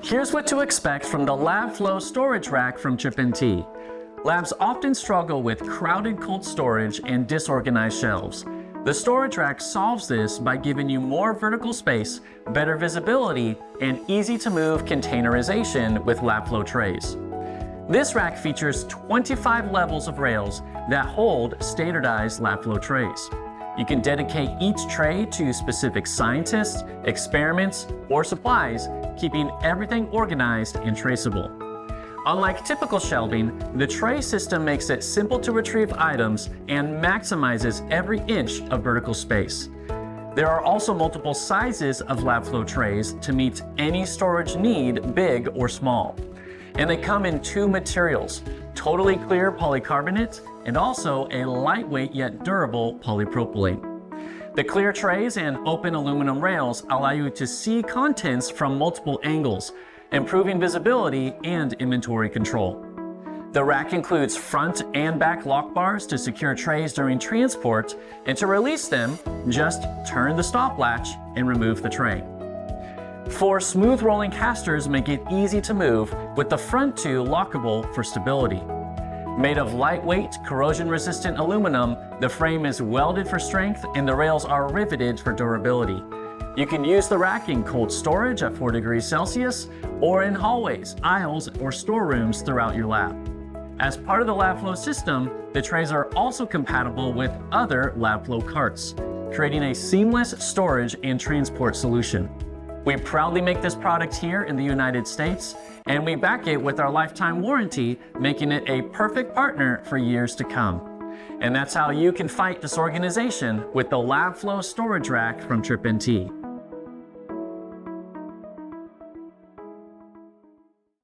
Here's what to expect from the LabFlow Storage Rack from TrippNT. Labs often struggle with crowded cold storage and disorganized shelves. The storage rack solves this by giving you more vertical space, better visibility, and easy-to-move containerization with LabFlow trays. This rack features 25 levels of rails that hold standardized LabFlow trays. You can dedicate each tray to specific scientists, experiments, or supplies, keeping everything organized and traceable. Unlike typical shelving, the tray system makes it simple to retrieve items and maximizes every inch of vertical space. There are also multiple sizes of LabFlow trays to meet any storage need, big or small. And they come in two materials, totally clear polycarbonate and also a lightweight yet durable polypropylene. The clear trays and open aluminum rails allow you to see contents from multiple angles, improving visibility and inventory control. The rack includes front and back lock bars to secure trays during transport, and to release them, just turn the stop latch and remove the tray. 4 smooth rolling casters make it easy to move, with the front 2 lockable for stability. Made of lightweight, corrosion-resistant aluminum, the frame is welded for strength and the rails are riveted for durability. You can use the rack in cold storage at 4 degrees Celsius or in hallways, aisles, or storerooms throughout your lab. As part of the LabFlow system, the trays are also compatible with other LabFlow carts, creating a seamless storage and transport solution. We proudly make this product here in the United States, and we back it with our lifetime warranty, making it a perfect partner for years to come. And that's how you can fight disorganization with the LabFlow Storage Rack from TrippNT.